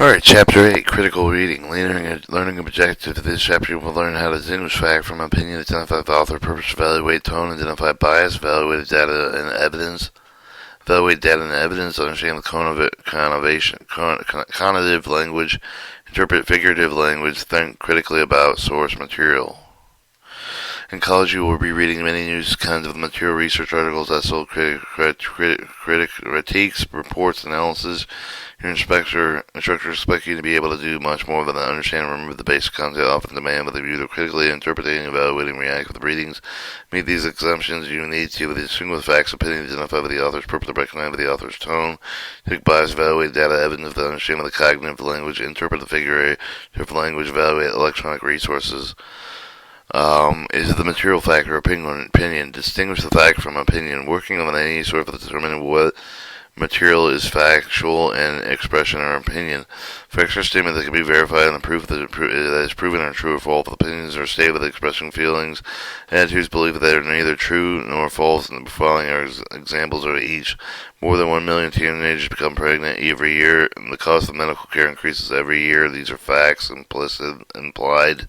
Alright, Chapter 8, Critical Reading. Learning objective. This chapter you will learn how to distinguish fact from opinion, identify the author, purpose, evaluate tone, identify bias, evaluate data and evidence, understand the connotative language, interpret figurative language, think critically about source material. In college, you will be reading many new kinds of material, research articles, essays, critiques, reports, analysis. Your instructor expects you to be able to do much more than understand and remember the basic content often demand with a view to critically interpreting, evaluating, react with readings. Meet these exemptions you need to distinguish facts, opinions, identify with the author's purpose, recognize with the author's tone, take bias, evaluate data, evidence, the understanding of the cognitive language, interpret the figurative language, evaluate electronic resources. Is the material fact or opinion. Distinguish the fact from opinion. Working on any sort of determining what material is factual and expression or opinion. Facts are statements that can be verified and the proof that is proven are true or false. Opinions are stated with expressing feelings, attitudes, belief that are neither true nor false, and the following are examples of each. More than 1 million teenagers become pregnant every year, and the cost of medical care increases every year. These are facts, implied.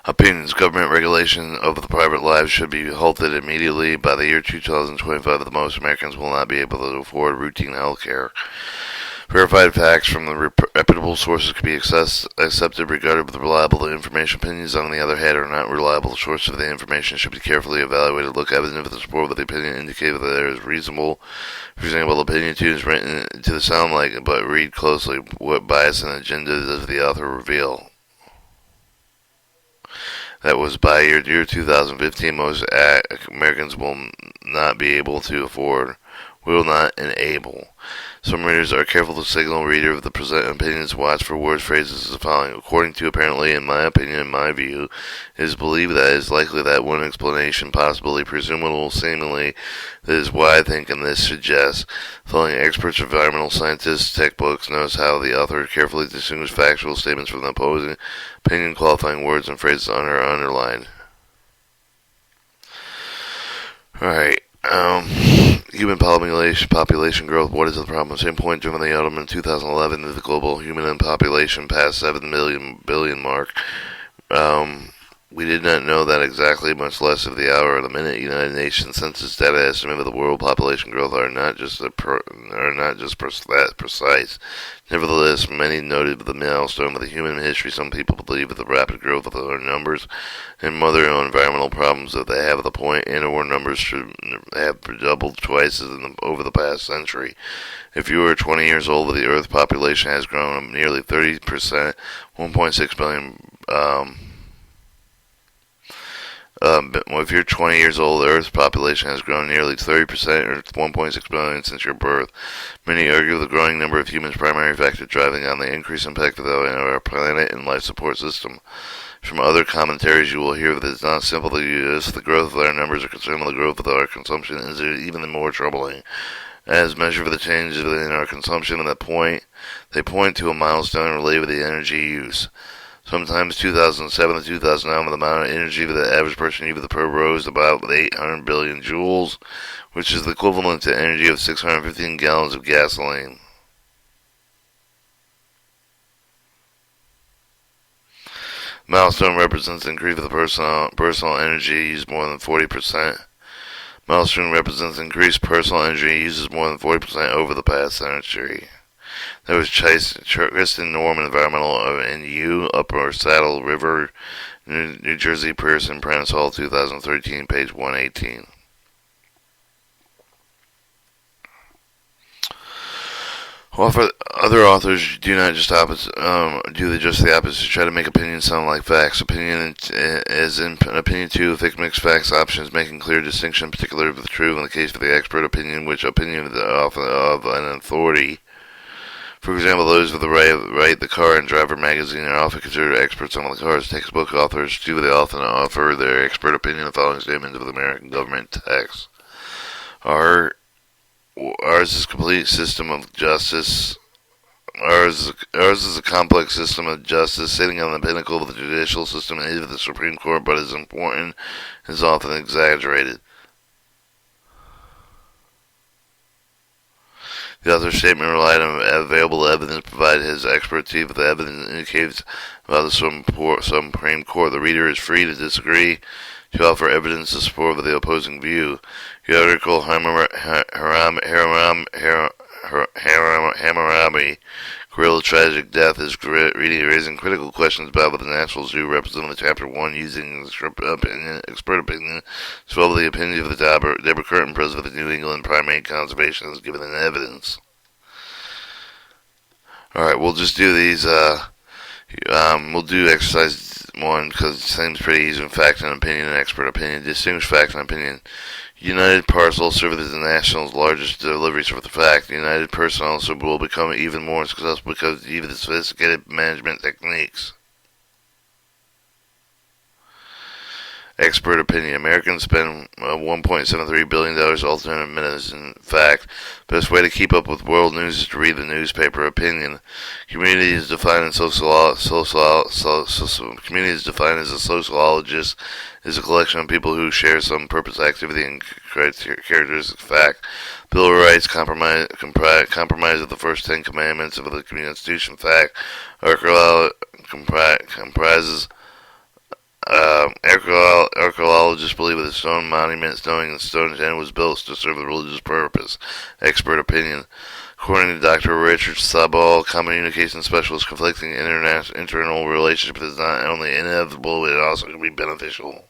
Opinions. Government regulation of the private lives should be halted immediately. By the year 2025, the most Americans will not be able to afford routine health care. Verified facts from the reputable sources can be accepted regarded with reliable information. Opinions, on the other hand, are not reliable. Sources of the information should be carefully evaluated. Look evidence of the support of the opinion indicate that there is reasonable. For example, opinion 2 is written to the sound like, but read closely. What bias and agenda does the author reveal? That was by year 2015, most Americans will not be able to afford, will not enable. Some readers are careful to signal reader of the present opinions, watch for words, phrases as the following. According to, apparently, in my opinion, in my view, it is believed that it is likely that one explanation, possibly, presumable, seemingly, that is why I think, and this suggests. Following experts, environmental scientists, textbooks, notice how the author carefully distinguishes factual statements from the opposing opinion, qualifying words and phrases underlined. Alright, human population growth. What is the problem? At the same point during the autumn in 2011, the global human population passed 7 billion mark. We did not know that exactly, much less of the hour or the minute. United Nations Census data estimate of the world population growth are not just that precise. Nevertheless, many noted the milestone of the human history. Some people believe that the rapid growth of our numbers and other environmental problems that they have at the point and/or numbers should have doubled twice over the past century. If you are 20 years old, the Earth population has grown nearly 30%, 1.6 billion. If you're 20 years old, the Earth's population has grown nearly 30%, or 1.6 billion, since your birth. Many argue the growing number of humans' primary factor driving on the increased impact of our planet and life support system. From other commentaries, you will hear that it's not simple to use. The growth of our numbers are concerned with the growth of our consumption is even more troubling. As measured for the changes in our consumption at that point, they point to a milestone related with the energy use. Sometimes 2007 to 2009, the amount of energy that the average person used per rose about 800 billion joules, which is the equivalent to energy of 615 gallons of gasoline. Milestone represents the increase of the personal energy used more than 40%. Milestone represents increased personal energy uses more than 40% over the past century. That was Kristen Norman, Environmental and U, Upper Saddle River, New Jersey, Pearson, Prentice Hall, 2013, page 118. Other authors do not just just the opposite. Try to make opinions sound like facts. Opinion is in opinion 2, thick mixed facts options, making clear distinction, particularly with the true in the case of the expert opinion, which opinion of an authority. For example, those with the right, the Car and Driver magazine are often considered experts on the cars. Textbook authors do they often offer their expert opinion the following statements of the American government text. Ours is a complete system of justice. Ours is a complex system of justice sitting on the pinnacle of the judicial system and is the Supreme Court, but is important is often exaggerated. The author's statement relied on available evidence, provided his expertise with the evidence indicates about the Supreme Court. The reader is free to disagree, to offer evidence to support the opposing view. The article Hammurabi, Gorilla Tragic Death is raising critical questions about the National Zoo represented in Chapter 1 using expert opinion, as well as the opinion of the Deborah Curtin, president of the New England Primate Conservation, has given in evidence. Alright, we'll just do these, we'll do exercise 1 because it seems pretty easy. Fact and opinion and expert opinion. Distinguish fact and opinion. United Parcel served as the nation's largest delivery service. The fact, United Person also will become even more successful because of even the sophisticated management techniques. Expert opinion. Americans spend $1.73 billion alternative minutes. In fact, the best way to keep up with world news is to read the newspaper. Opinion. Community is defined as community is defined as a sociologist is a collection of people who share some purpose, activity, and characteristic. Fact. Bill of Rights comprise of the first 10 commandments of the Constitution. Fact. Archaeologists believe that the stone monument, knowing the Stonehenge was built to serve a religious purpose. Expert opinion. According to Dr. Richard Sabal, communication specialist, conflicting internal relationship is not only inevitable, but it also can be beneficial.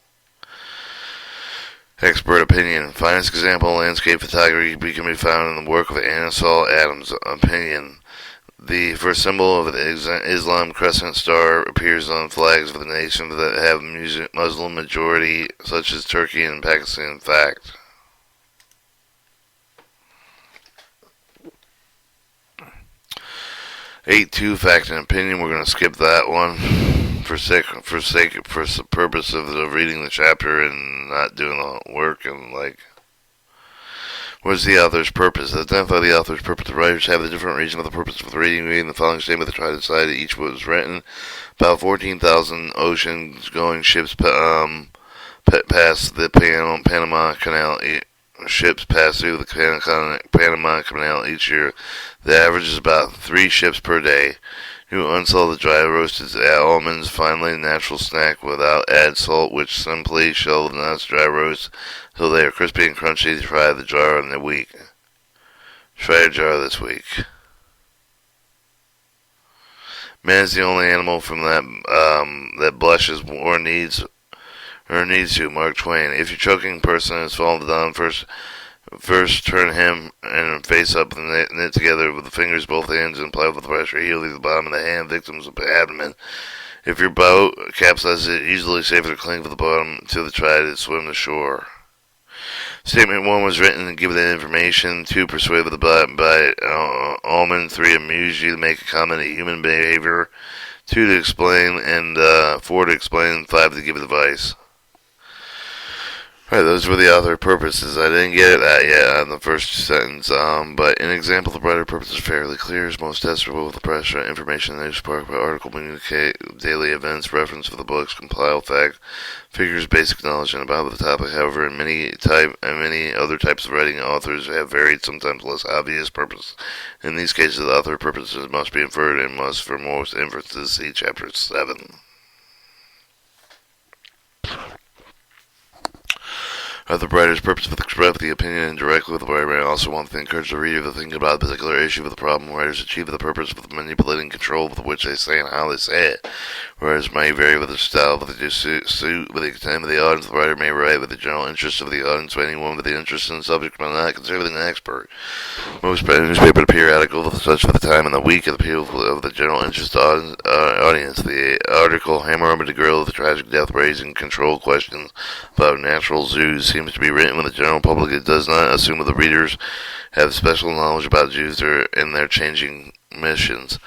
Expert opinion. Finest example of landscape photography can be found in the work of Ansel Adams. Opinion. The first symbol of the Islam crescent star appears on flags of the nations that have Muslim majority, such as Turkey and Pakistan. Fact. (8.2) Fact and opinion. We're going to skip that one for purpose of reading the chapter and not doing the work and what is the author's purpose? Identify the author's purpose. The writers have a different reason for the purpose of the reading. Reading the following statement, they try to decide that each was written. About 14,000 ocean-going ships pass the Panama Canal. Ships pass through the Panama Canal each year. The average is about 3 ships per day. You unsalted dry roasted almonds, finally natural snack without add salt, which simply shell the nuts dry roast till they are crispy and crunchy. Try the jar in the week. Try a jar this week. Man is the only animal from that blushes or needs to. Mark Twain. If your choking person has fallen down, first turn him and face up and knit together with the fingers, both hands, and apply with the pressure. Heel to the bottom of the hand, victims of abdomen. If your boat capsizes, it usually safer to cling to the bottom to try to swim to shore. Statement 1 was written to give the information. 2, persuade by almond. 3, amuse you to make a comment of human behavior. 2, to explain, and 4, to explain. 5, to give advice. Alright, those were the author purposes. I didn't get that yet on the first sentence, but in example, the writer purpose is fairly clear. Is most testable with the pressure, information, news, spark by article, communicate daily events, reference for the books, compile fact, figures, basic knowledge, and about the topic. However, in many other types of writing, authors have varied, sometimes less obvious purpose. In these cases, the author purposes must be inferred and must, for most inferences, see Chapter 7. The writer's purpose with express the opinion indirectly with the writer may also want to encourage the reader to think about a particular issue with the problem. Writers achieve the purpose with manipulating control with which they say and how they say it. Writers may vary with the style, but they do suit with the extent of the audience. The writer may write with the general interest of the audience, but anyone with the interest in the subject may not consider them an expert. Most newspaper periodicals such for the time and the week of the people of the general interest audience. The article Hammurabi the Gorilla, the tragic death raising control questions about natural zoos seems to be written with the general public. It does not assume that the readers have special knowledge about zoos and their changing missions.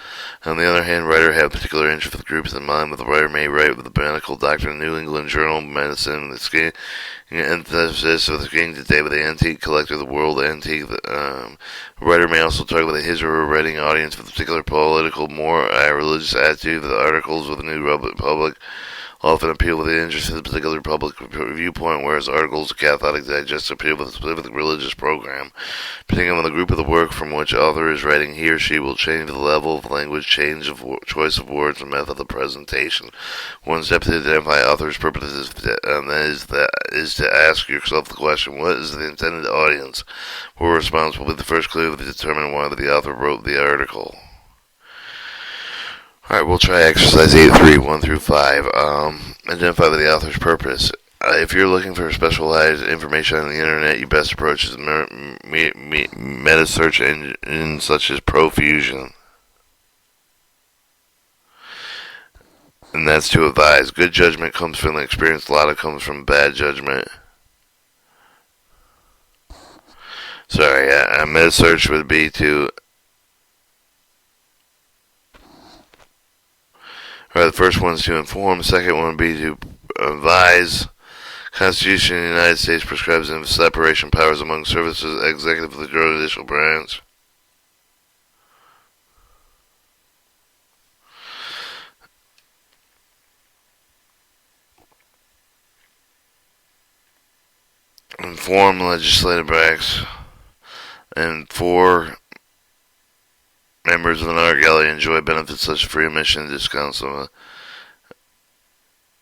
On the other hand, writer have particular interest for the groups in mind, but the writer may write with the medical doctor in New England Journal of Medicine, the skin antithesis of the king today with the antique collector, the world antique. The writer may also talk with his or her writing audience with a particular political, more religious attitude of the articles with the new public. often appeal with the interest of the particular public viewpoint, whereas articles of Catholic Digest appeal with a specific religious program. Depending on the group of the work from which author is writing, he or she will change the level of language, change of choice of words, and method of presentation. One step to identify author's purpose is to ask yourself the question, what is the intended audience? For response will be the first clue to determine whether the author wrote the article. Alright, we'll try exercise 8.3, 1 through 5. Identify the author's purpose. If you're looking for specialized information on the internet, your best approach is meta search engines such as Profusion. And that's to advise. Good judgment comes from the experience. A lot of it comes from bad judgment. Sorry, a meta search would be to... Alright, the first one is to inform. The second one would be to advise. Constitution of the United States prescribes the separation powers among services, executive, the judicial branch. Inform legislative acts. And 4 members of an art gallery enjoy benefits such as free admission discounts. I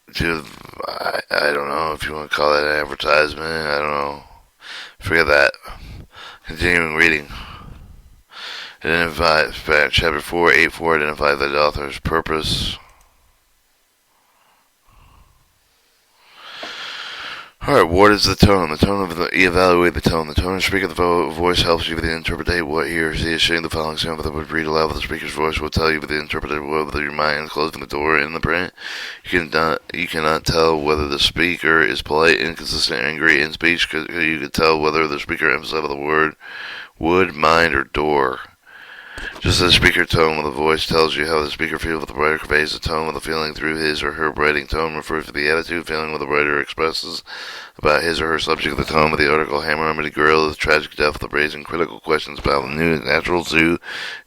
don't know if you want to call that an advertisement. I don't know. Forget that. Continuing reading. Identify, chapter 4, 8.4, identify the author's purpose. Alright, what is the tone? The tone of evaluate the tone. The tone of speaker, the voice helps you with the interpretate what he or she is saying. The following sample that would read aloud with the speaker's voice will tell you with the interpreter whether your mind closing the door in the print. You cannot tell whether the speaker is polite, inconsistent, angry in speech. You could tell whether the speaker emphasizes the word would, mind, or door. Just as the speaker tone with the voice tells you how the speaker feels, with the writer conveys the tone with the feeling through his or her writing. Tone refers to the attitude, feeling what the writer expresses about his or her subject. The tone of the article, Hammer Remedy Gorilla, the tragic death of raising critical questions about the new natural zoo,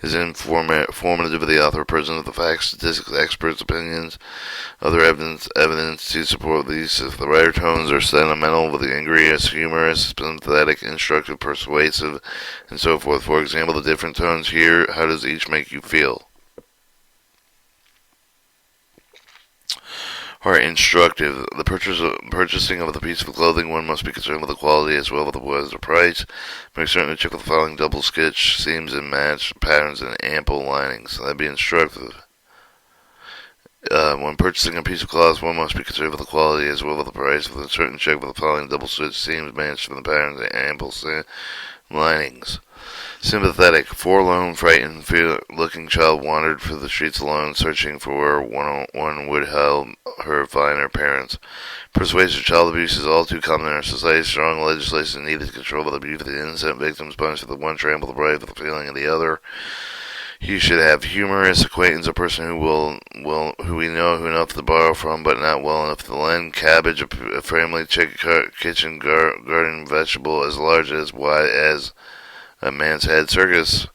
is informative of the author, present of the facts, statistics, experts' opinions, other evidence to support these. If the writer tones are sentimental, with the angry, humorous, sympathetic, instructive, persuasive, and so forth. For example, the different tones here, how does each make you feel? Alright, instructive. The purchasing of the piece of clothing, one must be concerned with the quality as well as the price. Make certain to check with the following double stitch seams and match patterns and ample linings. So that'd be instructive. When purchasing a piece of cloth, one must be concerned with the quality as well as the price. With a certain check with the following double stitch seams matched from the patterns and ample linings. Sympathetic. Forlorn, frightened, looking child wandered through the streets alone, searching for where one would help her find her parents. Persuasive. Child abuse is all too common in our society. Strong legislation needed to control the abuse of the innocent. Victims punished with the one, trample the brave with the feeling of the other. You should have humorous acquaintance, a person who we know who enough to borrow from, but not well enough to lend. Cabbage, a family kitchen garden vegetable as large as wide as a man's head. Circus,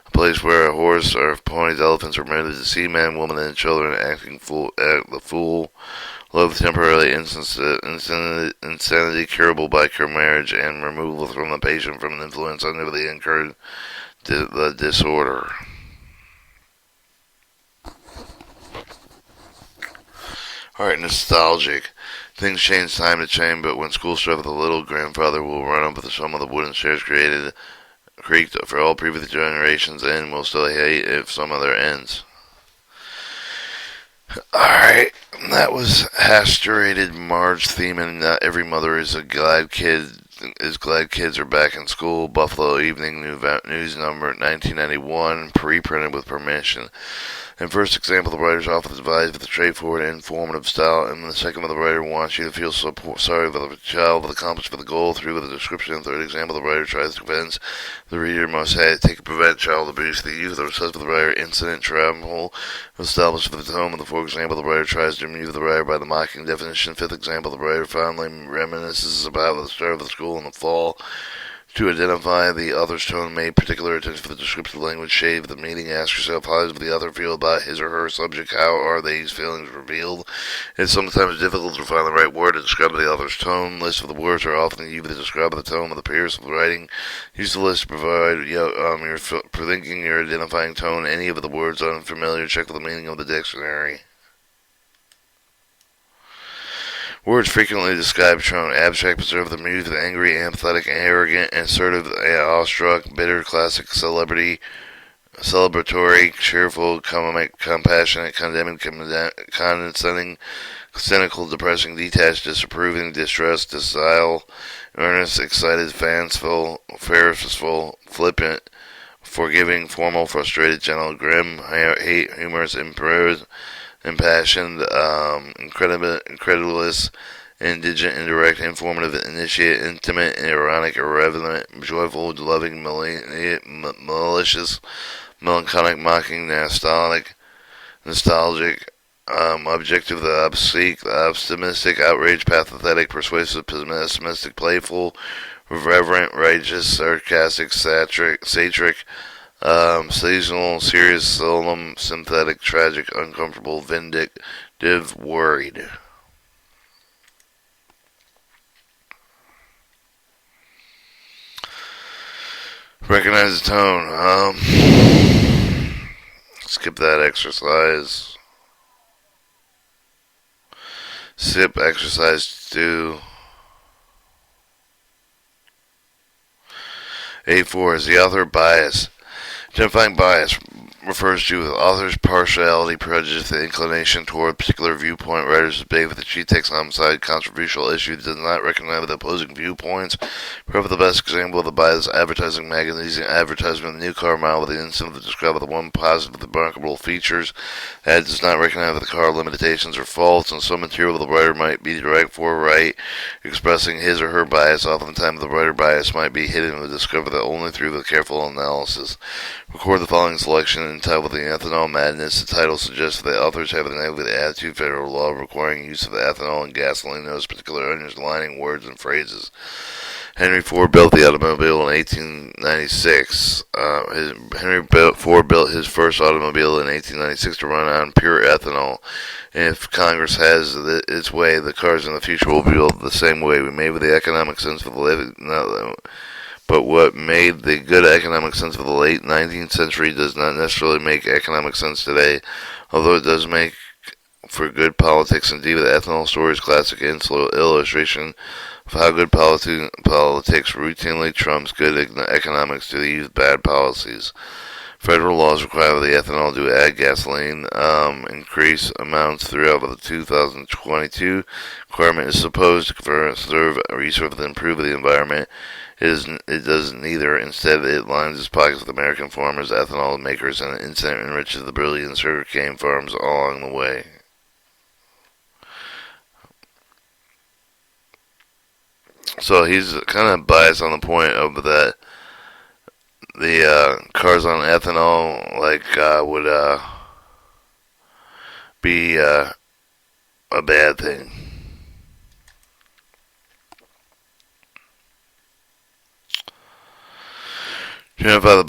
a place where a horse or ponies, elephants are permitted to see men, women, and children acting the fool. Love, temporarily insanity curable by marriage and removal from the patient from an influence under the incurred the disorder. Alright, nostalgic. Things change time to change, but when school starts with a little, grandfather will run up with some of the wooden chairs creaked for all previous generations and will still hate if some other ends. Alright, that was Asterated Marge theme, and not every mother is glad kids are back in school. Buffalo Evening News number 1991, pre-printed with permission. In first example, the writer's often advised with a straightforward and informative style, and in the second one, the writer wants you to feel sorry for the child with accomplished for the goal. Through with the description. In third example, the writer tries to convince the reader must take to prevent child abuse. The use of the obsessed with the writer incident travel established for the tone. In the fourth example, the writer tries to amuse the writer by the mocking definition. Fifth example, the writer fondly reminisces about the start of the school in the fall. To identify the other's tone, pay particular attention for the descriptive language shade of the meaning. Ask yourself, how does the other feel about his or her subject? How are these feelings revealed? It's sometimes difficult to find the right word to describe the other's tone. Lists of the words are often used to describe the tone of the peers of the writing. Use the list to provide your thinking, your identifying tone. Any of the words unfamiliar, check for the meaning of the dictionary. Words frequently describe tone. Abstract, preserve the mood of the angry, apathetic, arrogant, assertive, awestruck, bitter, classic, celebratory, cheerful, comic, compassionate, condemning, condescending, cynical, depressing, detached, disapproving, distressed, docile, earnest, excited, fanciful, flippant, forgiving, formal, frustrated, gentle, grim, hate, humorous, impassioned, incredulous, indigent, indirect, informative, initiate, intimate, ironic, irreverent, joyful, loving, malicious, melancholic, mocking, nostalgic, objective, the obscene, the optimistic, outraged, pathetic, persuasive, pessimistic, playful, reverent, righteous, sarcastic, satiric, seasonal, serious, solemn, sympathetic, tragic, uncomfortable, vindictive, worried. Recognize the tone. Skip that exercise. Sip exercise 2. 8.4 is the author bias. Identifying bias refers to the author's partiality, prejudice, the inclination toward a particular viewpoint. Writers debate with she takes on side controversial issue, does not recognize the opposing viewpoints. Probably the best example of the bias advertising magazine advertisement of the new car model with the incentive to describe the one positive remarkable features. Ad does not recognize that the car limitations are false, and some material the writer might be direct for right, expressing his or her bias. Oftentimes the writer bias might be hidden and discover that only through the careful analysis. Record the following selection entitled The Ethanol Madness. The title suggests that the authors have a negative attitude federal law requiring use of ethanol and gasoline, those particular underlining words and phrases. Henry Ford built the automobile in 1896. Henry Ford built his first automobile in 1896 to run on pure ethanol. And if Congress has its way, the cars in the future will be built the same way. We made with the economic sense for the living. But what made the good economic sense of the late 19th century does not necessarily make economic sense today, although it does make for good politics. Indeed, the ethanol story is classic illustration of how good politics routinely trumps good economics to use bad policies. Federal laws require the ethanol to add gasoline increase amounts throughout the 2022 requirement is supposed to conserve resources and improve the environment. It does neither. Instead, it lines its pockets with American farmers, ethanol makers, and enriches the brilliant sugarcane farms along the way. So he's kind of biased on the point of that the cars on ethanol would be a bad thing. To identify the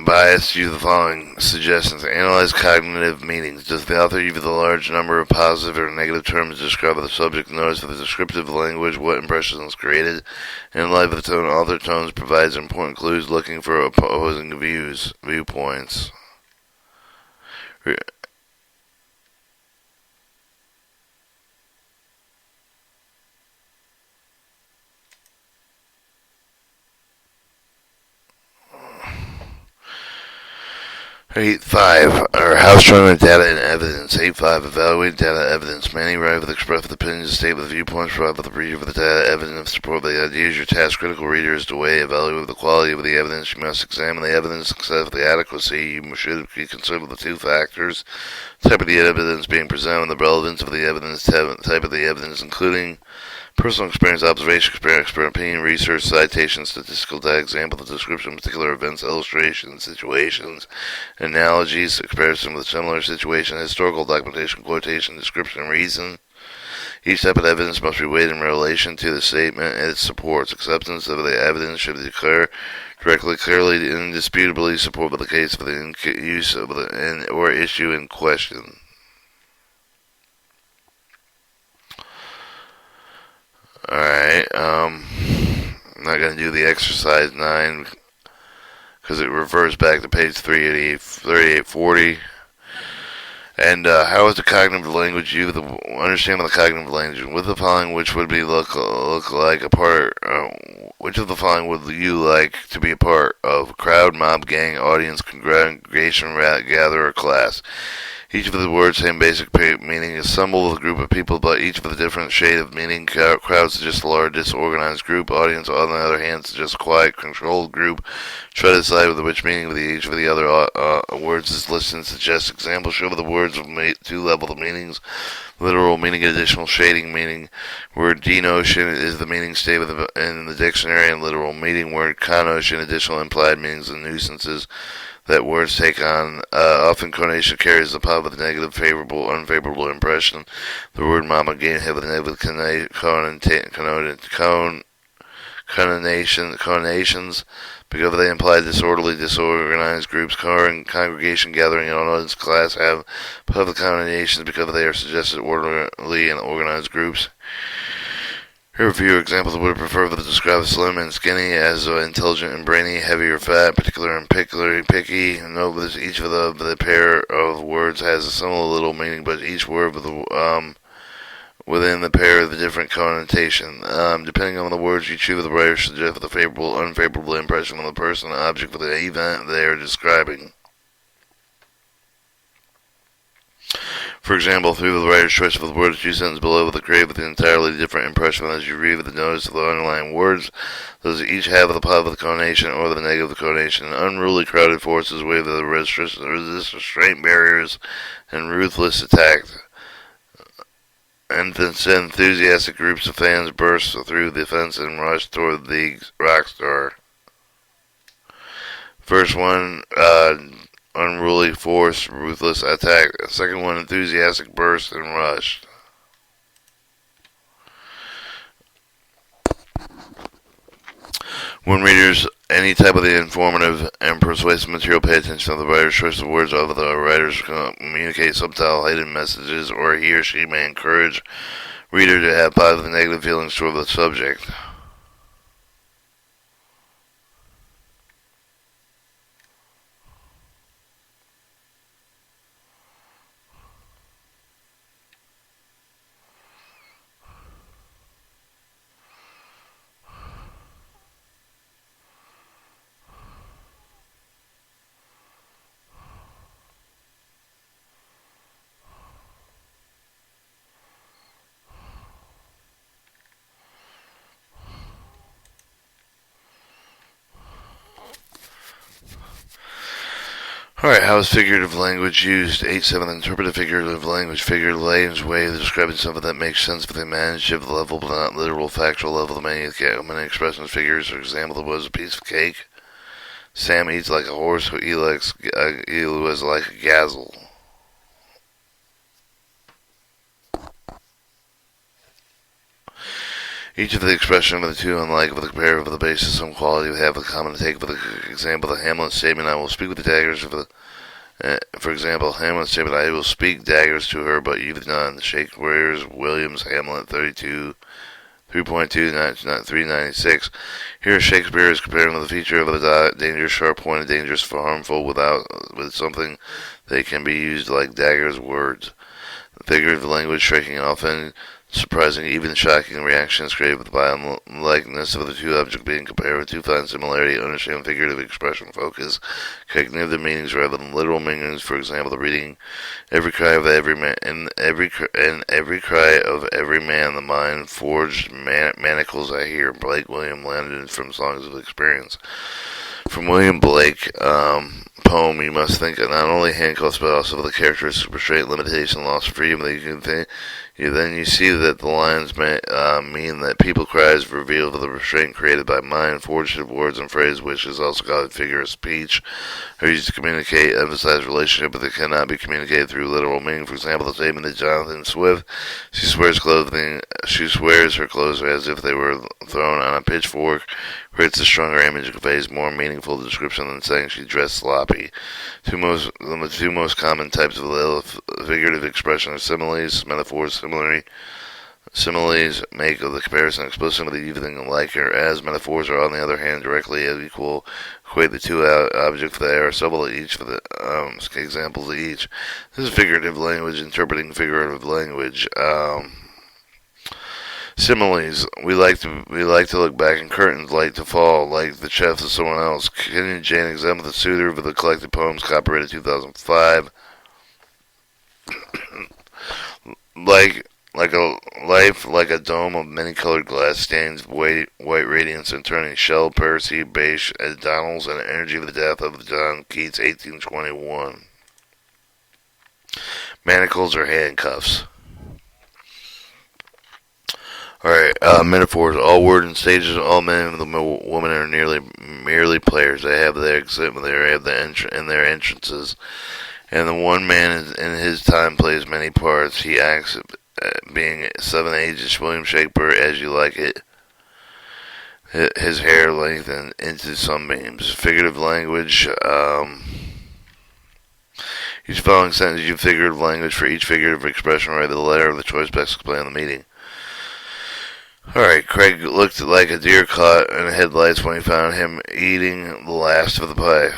bias, use the following suggestions. Analyze cognitive meanings. Does the author use a large number of positive or negative terms to describe the subject? Notice for the descriptive language what impression is created. In light of the tone, author tones provides important clues looking for opposing viewpoints. 8.5 or how strong the data and evidence. 8.5 evaluate data evidence. Many write with expressive opinions, state with viewpoints, provide with the reader with the data evidence, support the ideas. Your task, critical reader, is to weigh, evaluate the quality of the evidence. You must examine the evidence and assess the adequacy. You should be concerned with the two factors: type of the evidence being presented, and the relevance of the evidence, type of the evidence, including personal experience, observation, expert opinion, research, citation, statistical data, example, the description of particular events, illustrations, situations, analogies, comparison with a similar situation, historical documentation, quotation, description, reason. Each type of evidence must be weighed in relation to the statement and its supports. Acceptance of the evidence should declare directly, clearly, indisputably support the case for the use of the or issue in question. Alright, I'm not going to do the exercise 9 because it refers back to page 3840. And how is the cognitive language you understand the cognitive language? With the following, which would be look like a part? Which of the following would you like to be a part of? Crowd, mob, gang, audience, congregation, gatherer, class. Each of the words same basic meaning. Assemble a group of people, but each with a different shade of meaning. Crowd suggests a large, disorganized group. Audience, on the other hand, suggests a quiet, controlled group. Try to decide with which meaning with each of the other words is listed. Suggest examples. Show the words with two levels of meanings. Literal meaning, additional shading meaning. Word denotion is the meaning stated in the dictionary, and literal meaning. Word connotation, additional implied meanings and nuisances that words take on. Often connotation carries the power of the negative, favorable, unfavorable impression. The word mama gain have the negative connotations because they imply disorderly, disorganized groups. Congregation, gathering, and audience, class have public connotations because they are suggested orderly and organized groups. Here are a few examples of what I prefer to describe slim and skinny as intelligent and brainy, heavy or fat, particular and picky. Note that each of the pair of words has a similar little meaning, but each word within the pair of the different connotation. Depending on the words you choose, the writer should suggest the favorable, unfavorable impression on the person, object, for the event they are describing. For example, through the writer's choice of the words, 2 sentences below will create with an entirely different impression as you read with the notice of the underlying words. Those each have the positive connotation or the negative connotation. Unruly, crowded forces wave the resist restraint barriers and ruthless attack. Enthusiastic groups of fans burst through the fence and rush toward the rock star. First one, unruly force, ruthless attack. Second one, enthusiastic burst and rush. When readers any type of the informative and persuasive material, pay attention to the writer's choice of words of the writers communicate subtle hidden messages, or he or she may encourage reader to have positive and negative feelings toward the subject. Alright, how is figurative language used? 8.7. Interpretive figurative language. Figurative language way of describing something that makes sense for the imaginative level, but not literal, factual level. The many expressions, figures, for example, there was a piece of cake. Sam eats like a horse, he was like a gazelle. Each of the expression of the two, unlike of the compare of the basis, some quality they have a common take. For the example, the Hamlet statement, I will speak with the daggers. For example, Hamlet statement, I will speak daggers to her, but you've none. Shakespeare's Williams, Hamlet 32, 3.2, 396. Here Shakespeare is comparing the feature of the dangerous, sharp-pointed, dangerous, harmful, with something that can be used like daggers, words. Figurative language, striking often surprising, even shocking reactions created by unlikeness of the two objects being compared with two find similarity. Understand figurative expression. Focus cognitive meanings rather than literal meanings. For example, the reading every cry of every man in every cry of every man the mind forged manacles I hear. Blake William Landon from Songs of Experience. From William Blake, poem, you must think of not only handcuffs but also of the characteristics of restraint, limitation, loss of freedom that you can think. Then you see that the lines mean that people cries reveal the restraint created by mind, forged of words and phrases, which is also called figure of speech, are used to communicate, emphasize relationship, but they cannot be communicated through literal meaning. For example, the statement of Jonathan Swift, she swears her clothes as if they were thrown on a pitchfork, creates a stronger image and conveys more meaningful description than saying she dressed sloppy. The two most common types of figurative expression are similes, metaphors. Similes make of the comparison explicit of the even like or as. Metaphors are, on the other hand, directly equal, equate the two objects that are several each for the examples of each. This is figurative language, interpreting figurative language. Similes. We like to look back, and curtains like to fall, like the chest of someone else. Kenyon Jane example the suitor of the collected poems, copyrighted 2005. Like a dome of many-colored glass stains, white radiance, and turning shell, Percy, beige, and Donalds, and energy of the death of John Keats, 1821. Manacles or handcuffs. Alright, metaphors. All words and stages, all men and women are merely players. They have their in their entrances. And the one man in his time plays many parts. He acts being 7 ages, William Shakespeare, as you like it. His hair lengthened into sunbeams. Figurative language. Each following sentence use figurative language for each figurative expression. Write the letter of the choice best explain the meaning. Alright, Craig looked like a deer caught in headlights when he found him eating the last of the pie.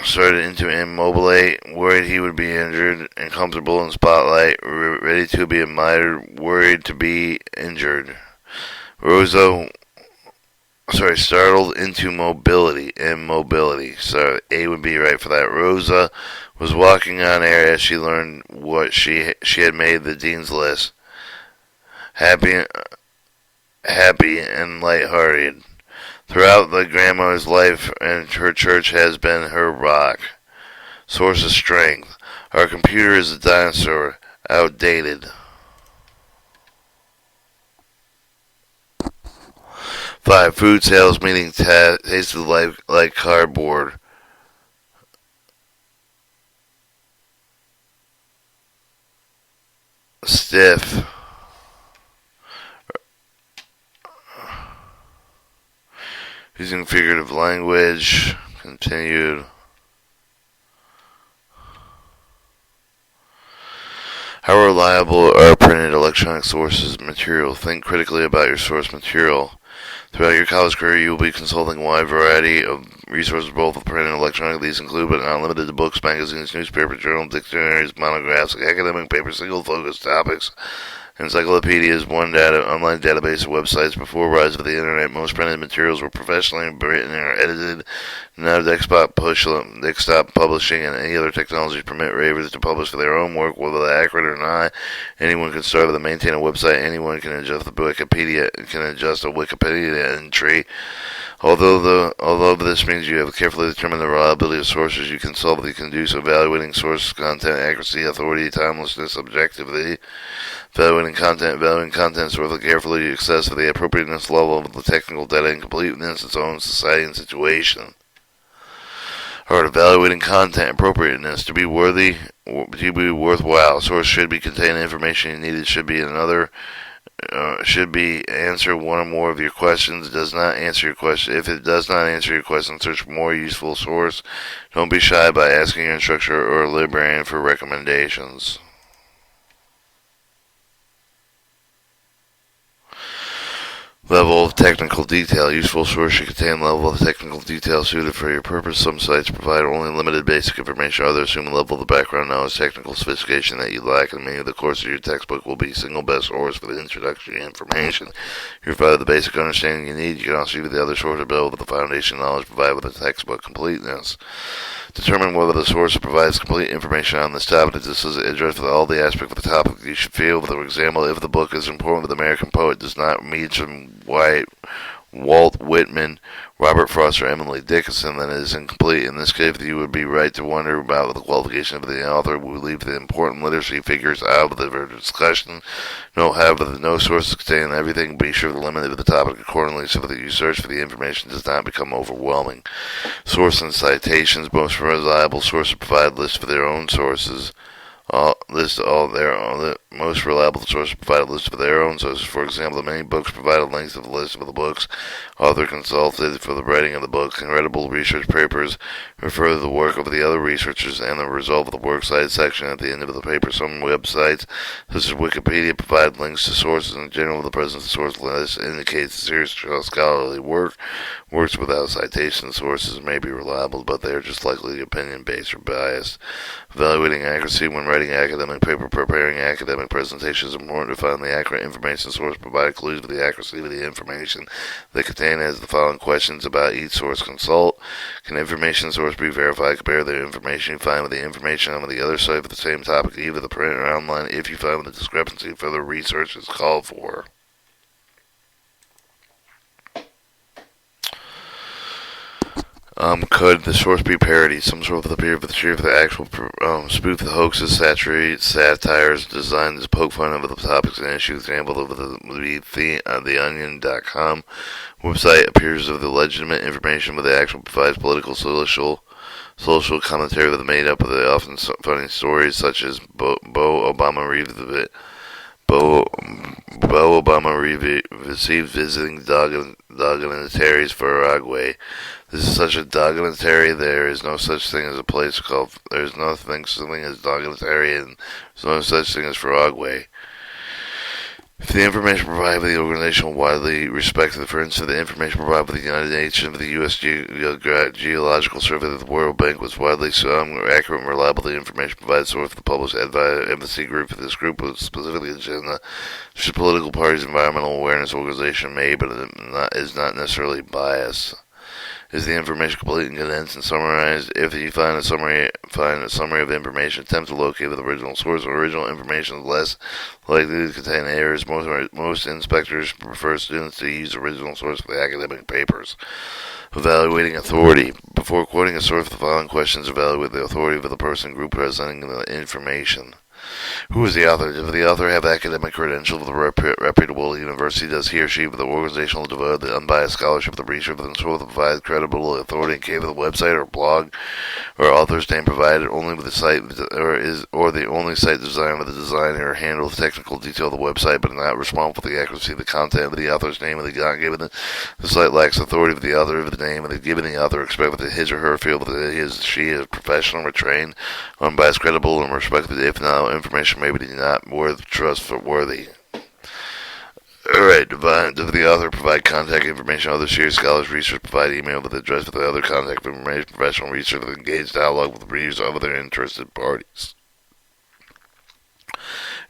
Started into immobilate, worried he would be injured, uncomfortable in spotlight, ready to be admired, worried to be injured. Startled into immobility. So A would be right for that. Rosa was walking on air as she learned what she had made the dean's list. Happy and lighthearted. Throughout the grandmother's life, and her church has been her rock, source of strength. Our computer is a dinosaur, outdated. 5. Food sales meaning tasted like cardboard. Stiff. Using figurative language. Continued. How reliable are printed electronic sources material? Think critically about your source material. Throughout your college career, you will be consulting a wide variety of resources, both printed and electronic. These include, but not limited to, books, magazines, newspapers, journals, dictionaries, monographs, academic papers, single-focus topics, encyclopedias, online database of websites. Before the rise of the internet, most printed materials were professionally written or edited. Now desktop publishing and any other technologies permit ravers to publish for their own work, whether accurate or not. Anyone can start with and maintain a website. Anyone can adjust a Wikipedia entry. Although this means you have carefully determined the reliability of sources, you can do so evaluating source content, accuracy, authority, timelessness, objectivity. Valuing content sort carefully assess for the appropriateness level of the technical data and completeness of its own society and situation. Or evaluating content appropriateness to be worthwhile. Source should be contain information you needed. Should be answer one or more of your questions. Does not answer your question. If it does not answer your question, search for more useful source. Don't be shy by asking your instructor or a librarian for recommendations. Level of technical detail. Useful source should contain level of technical detail suited for your purpose. Some sites provide only limited basic information. Others assume a level of the background knowledge, technical sophistication that you lack, and many of the course of your textbook will be single best source for the introductory information. You provide the basic understanding you need. You can also use the other source to build with the foundation knowledge provided with the textbook completeness. Determine whether the source provides complete information on this topic. This is addressed with all the aspects of the topic you should feel. For example, if the book is important with American poet does not meet some Walt Whitman, Robert Frost, or Emily Dickinson, then it is incomplete. In this case, you would be right to wonder about the qualification of the author. We leave the important literacy figures out of the discussion. However, no sources contain everything. Be sure to limit the topic accordingly so that you search for the information does not become overwhelming. Source and citations. Most reliable sources provide lists for their own sources. The most reliable sources provide a list of their own sources. For example, many books provide a length of the list of the books author consulted for the writing of the book. Incredible research papers refer to the work of the other researchers and the result of the works cited section at the end of the paper. Some websites, such as Wikipedia, provide links to sources. In general, the presence of source list indicates serious scholarly work. Works without citation sources may be reliable, but they are just likely opinion-based or biased. Evaluating accuracy when writing academic paper. Preparing academic presentations is important to find the accurate information source. Provide clues to the accuracy of the information they contain as the following questions about each source. Consult. Can information source be verified? Compare the information you find with the information on the other site for the same topic, either the print or online. If you find the discrepancy, further research is called for. Could the source be parody? Some sort of the actual spoof, the hoaxes, satires designed to poke fun of the topics and issue. Example of the Onion.com website appears of the legitimate information, but the actual provides political, social commentary with made up of the often funny stories such as Bo Obama received visiting dignitaries for Uruguay. This is such a dignitary. There is no such thing as a place called. There is no something as dignitary, and there's no such thing as Uruguay. If the information provided by the organization is widely respected, for instance, the information provided by the United Nations, the U.S. Geological Survey, the World Bank was widely accurate and reliable. The information provided source for the published advocacy group. This group was specifically agenda to political parties, environmental awareness organization may, but is not necessarily biased. Is the information complete and condensed and summarized? If you find a summary of information, attempt to locate the original source. Original information is less likely to contain errors. Most inspectors prefer students to use original source for the academic papers. Evaluating authority. Before quoting a source, the following questions evaluate the authority of the person group presenting the information. Who is the author? Does the author have academic credentials of the reputable university? Does he or she have the organizational devoted, the unbiased scholarship of the research and sort of provide credible authority and came with a website or blog or author's name provided only with the site or the only site designed with the designer or handle the technical detail of the website but not responsible for the accuracy of the content of the author's name and not given the site lacks authority of the author of the name and the given the author expect that his or her feel that she is professional or trained, unbiased, credible, and respected. If not, information maybe not worth trustworthy. Alright, does the author provide contact information? Other serious scholars, research provide email with the address for the other contact information. Professional research with engaged dialogue with the readers of other interested parties.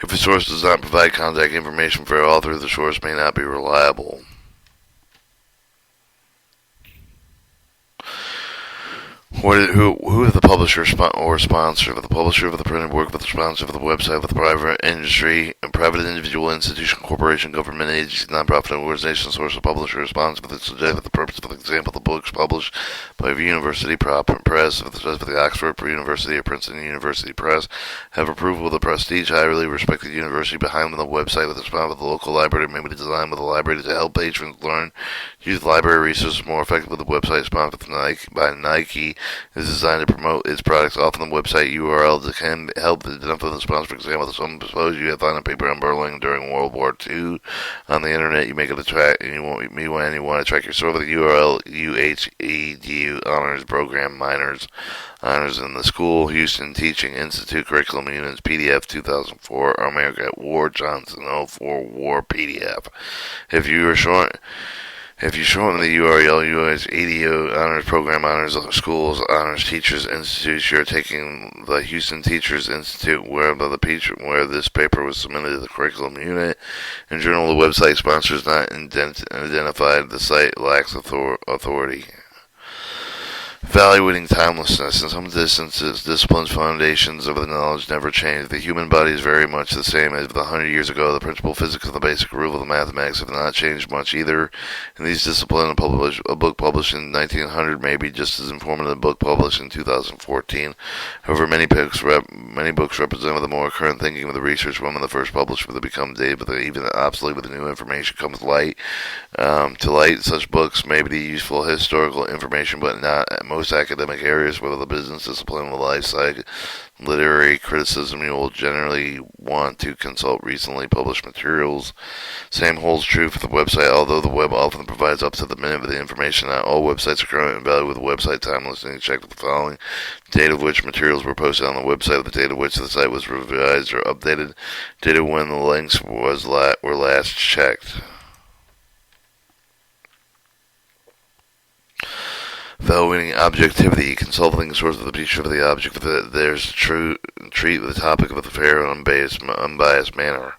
If a source does not provide contact information for an author, the source may not be reliable. Who is the publisher or sponsor? The publisher of the printed work, with the sponsor of the website, with the private industry, a private individual, institution, corporation, government agency, nonprofit organization, source of publisher, or sponsor for the purpose of the example, the books published by a university press, for the Oxford University or Princeton University Press, have approval of the prestige, highly respected university behind them. The website with the sponsor of the local library may be designed with the library to help patrons learn, use library resources more effectively. The website sponsored by Nike is designed to promote its products. Often the website URL can help identify the sponsor. For example, suppose you have found a paper on Berlin during World War II on the internet. You make it a track, and you want to track your source with the URL UHEDU honors program minors honors in the school Houston Teaching Institute curriculum units PDF 2004 America at War Johnson 04 War PDF. If you shorten the URL, U.S. EDU Honors Program Honors Schools Honors Teachers Institute, you're taking the Houston Teachers Institute where this paper was submitted to the curriculum unit. In general, the website sponsor is not identified. The site lacks authority. Evaluating timelessness. In some instances, discipline's foundations of the knowledge never change. The human body is very much the same as 100 years ago. The principle of physics and the basic rule of the mathematics have not changed much either. In these disciplines, a book published in 1900 may be just as informative as a book published in 2014. However, many books represent the more current thinking of the research women the first published, but they become dated, but even obsolete with the new information comes light. To light, such books may be useful historical information, but not at most academic areas, whether the business discipline, the life science, literary criticism. You will generally want to consult recently published materials. Same holds true for the website, although the web often provides up to the minute with the information. Not all websites are current and valid with the website timelessness. Check the following: date of which materials were posted on the website, the date of which the site was revised or updated, date of when the links were last checked. Evaluating objectivity. Consulting the source of the feature of the object that there's treat the topic with a fair and unbiased manner.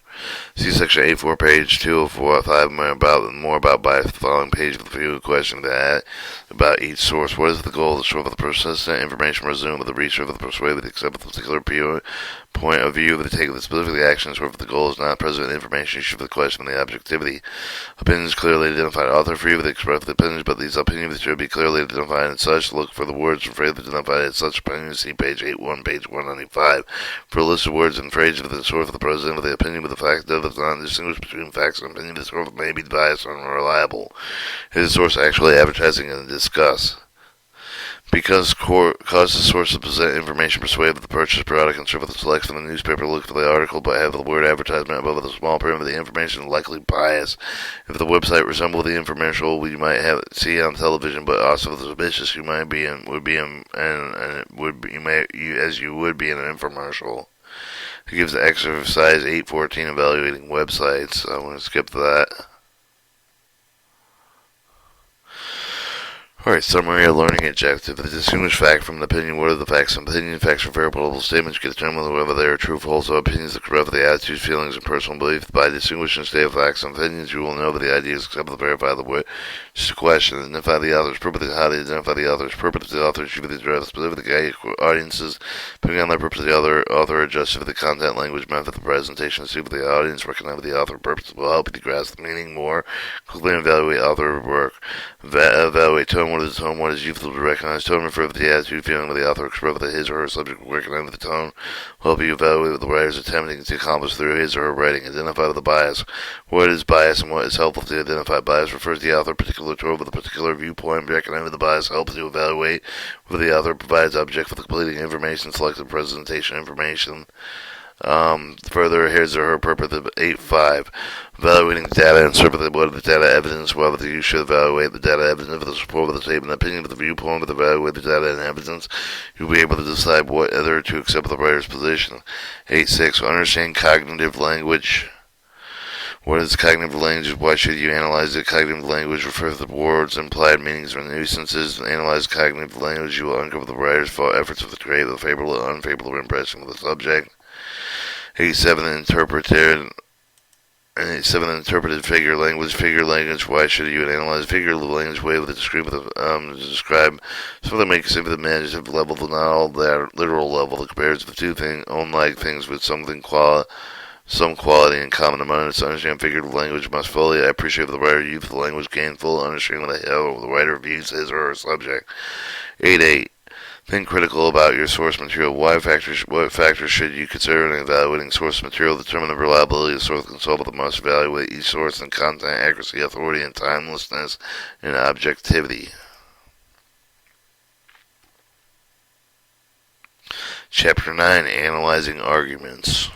See section 84, page 205, more about bias. The following page with a few questions about each source. What is the goal of the source of the persistent information resumed with the research of the persuaded to accept the particular point of view of the take of the specific actions, where the goal is not present information issue for the question of the objectivity. Opinions clearly identified. Author free with express the opinions, but these opinions should be clearly identified and such. Look for the words and phrases identified as such opinions. See page 81, page 195 for a list of words and phrases of the source of the president of the opinion with the fact that does not distinguish between facts and opinion. The source may be biased or unreliable. Is the source actually advertising and discuss? Because cause the source to present information persuade the purchase product and serve with the selection of the newspaper, look for the article but have the word advertisement above the small print of the information likely biased. If the website resembles the infomercial we might see on television, but also if it's suspicious, you would be in an infomercial. It gives exercise 814 evaluating websites. I'm going to skip that. Alright, summary of learning objective. The distinguished fact from an opinion. What are the facts? Opinion facts are verifiable statements. You can determine whether they are true or false. Opinions that correct the attitudes, feelings, and personal beliefs. By distinguishing state of facts and opinions, you will know that the ideas accept the verify the way. Just a question. Identify the author's purpose. How to identify the author's purpose. The author should address specific audiences. Depending on their purpose, the author adjusts for the content, language, method, the presentation. See what the audience recognize the author purpose will help you to grasp the meaning more quickly and evaluate author work. Evaluate tone. What is the tone? What is useful to recognize? Tone refer to the attitude, feeling of the author expressed with his or her subject. Recognize the tone will help you evaluate what the writer is attempting to accomplish through his or her writing. Identify the bias. What is bias and what is helpful to identify? Bias refers to the author particular toward with a particular viewpoint. Recognize the bias helps you evaluate whether the author provides object for completing information, selected presentation information. Further, his or her purpose of 8.5. Evaluating data and interpreting what the data evidence, whether you should evaluate the data evidence for the support of the statement, opinion of the viewpoint, with evaluate the data and evidence, you'll be able to decide whether to accept the writer's position. 8.6. Understand cognitive language. What is cognitive language? Why should you analyze it? Cognitive language refers to the words, implied meanings, or nuisances. Analyze cognitive language, you will uncover the writer's efforts to create a favorable or unfavorable impression of the subject. 8.7. Interpreted figure language. Figure language. Why should you analyze figurative language? Way with to describe something that makes it the imaginative level, not all that literal level. That compares the two unlike things with some quality in common among us. To understand figurative language must fully appreciate the writer use the language, gain full understanding of how the writer views his or her subject. 8.8. Think critical about your source material. What factors should you consider in evaluating source material? Determine the reliability of the source. Consult with the must evaluate each source and content, accuracy, authority, and timelessness, and objectivity. Chapter 9, Analyzing Arguments.